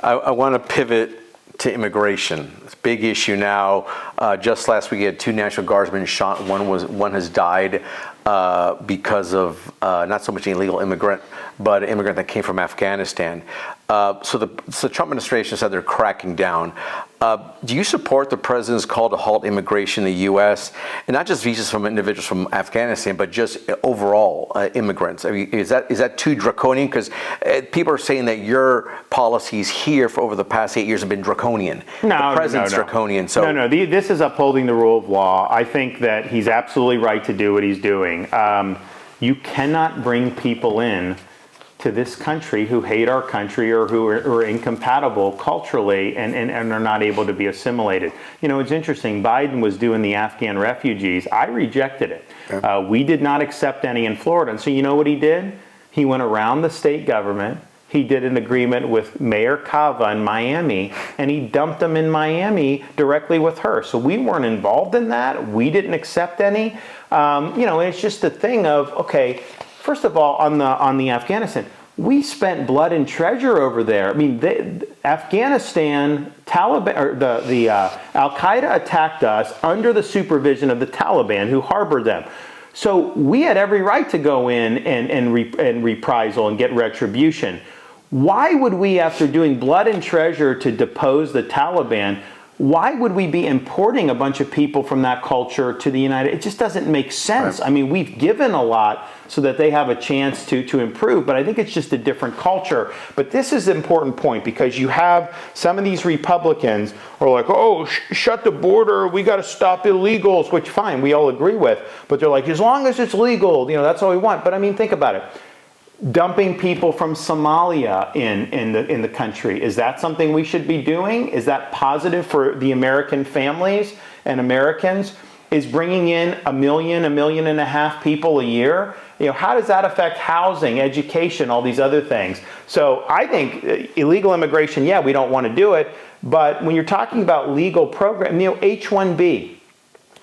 I want to pivot to immigration. It's a big issue now. Just last week, we had 2 National Guardsmen shot. One has died because of not so much an illegal immigrant, but an immigrant that came from Afghanistan. So the Trump administration said they're cracking down. Do you support the president's call to halt immigration in the U.S. and not just visas from individuals from Afghanistan, but just overall immigrants? I mean, is that too draconian? Because people are saying that your policies here for over the past 8 years have been draconian. No, the president's no. draconian. So no. This is upholding the rule of law. I think that he's absolutely right to do what he's doing. You cannot bring people in to this country who hate our country or who are incompatible culturally and are not able to be assimilated. You know, it's interesting. Biden was doing the Afghan refugees. I rejected it. Okay. We did not accept any in Florida. And so you know what he did? He went around the state government. He did an agreement with Mayor Cava in Miami, and he dumped them in Miami directly with her. So we weren't involved in that. We didn't accept any. It's just a thing of, okay, first of all, on the Afghanistan, we spent blood and treasure over there. I mean, Afghanistan, Taliban, or the Al-Qaeda attacked us under the supervision of the Taliban, who harbored them. So we had every right to go in and reprisal and get retribution. Why would we, after doing blood and treasure to depose the Taliban, why would we be importing a bunch of people from that culture to the United States? It just doesn't make sense. Right. I mean, we've given a lot so that they have a chance to improve, but I think it's just a different culture. But this is an important point because you have some of these Republicans are like, oh, shut the border, we got to stop illegals, which fine, we all agree with. But they're like, as long as it's legal, that's all we want. But I mean, think about it. Dumping people from Somalia in the country. Is that something we should be doing? Is that positive for the American families and Americans? Is bringing in 1 million, 1.5 million people a year? How does that affect housing, education, all these other things? So I think illegal immigration, yeah, we don't want to do it. But when you're talking about legal program, H-1B,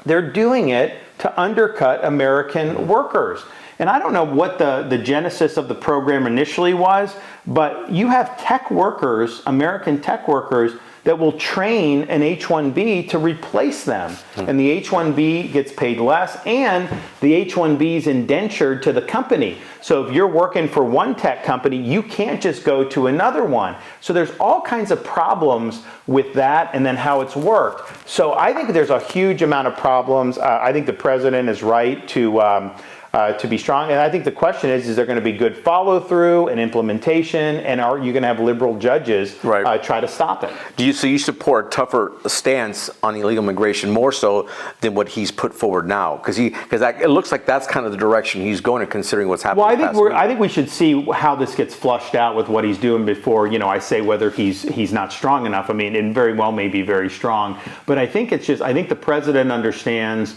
they're doing it to undercut American workers. And I don't know what the genesis of the program initially was, but you have tech workers, American tech workers, that will train an H-1B to replace them. And the H-1B gets paid less, and the H-1B is indentured to the company. So if you're working for one tech company, you can't just go to another one. So there's all kinds of problems with that and then how it's worked. So I think there's a huge amount of problems. I think the president is right to be strong. And I think the question is there going to be good follow-through and implementation, and are you going to have liberal judges try to stop it? So you support a tougher stance on illegal immigration more so than what he's put forward now? Because it looks like that's kind of the direction he's going to, considering what's happening. Well, I think we should see how this gets flushed out with what he's doing before, I say whether he's not strong enough. I mean, it very well may be very strong. But I think I think the president understands,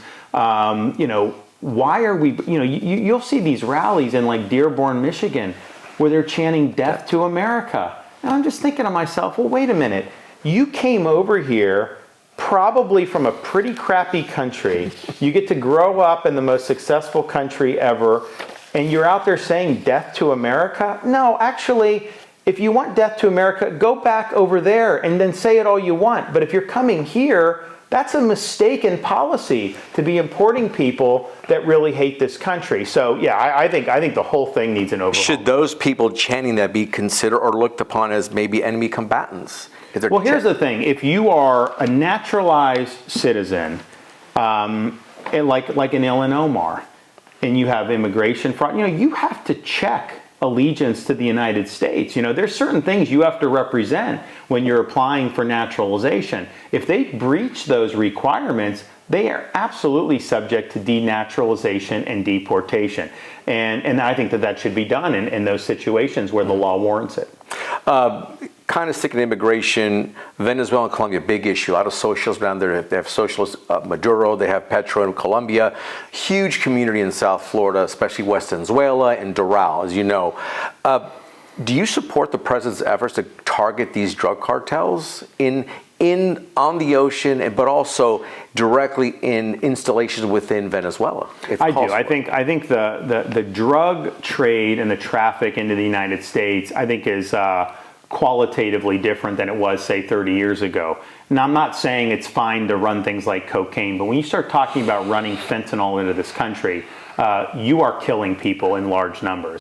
why are we, you'll see these rallies in like Dearborn, Michigan, where they're chanting death to America. And I'm just thinking to myself, well, wait a minute. You came over here probably from a pretty crappy country. You get to grow up in the most successful country ever, and you're out there saying death to America? No, actually, if you want death to America, go back over there and then say it all you want. But if you're coming here, that's a mistaken policy to be importing people that really hate this country. So, yeah, I think the whole thing needs an overhaul. Should those people chanting that be considered or looked upon as maybe enemy combatants? Well, here's the thing. If you are a naturalized citizen, like an Ilhan Omar, and you have immigration fraud, you have to check allegiance to the United States. There's certain things you have to represent when you're applying for naturalization. If they breach those requirements, they are absolutely subject to denaturalization and deportation. And I think that should be done in those situations where the law warrants it. Kind of sticking to immigration, Venezuela and Colombia, big issue. A lot of socialists down there. They have socialists, Maduro, they have Petro in Colombia. Huge community in South Florida, especially West Venezuela and Doral, as you know. Do you support the president's efforts to target these drug cartels on the ocean, but also directly in installations within Venezuela? I do. I think the drug trade and the traffic into the United States, I think is qualitatively different than it was, say, 30 years ago. Now, I'm not saying it's fine to run things like cocaine, but when you start talking about running fentanyl into this country, you are killing people in large numbers.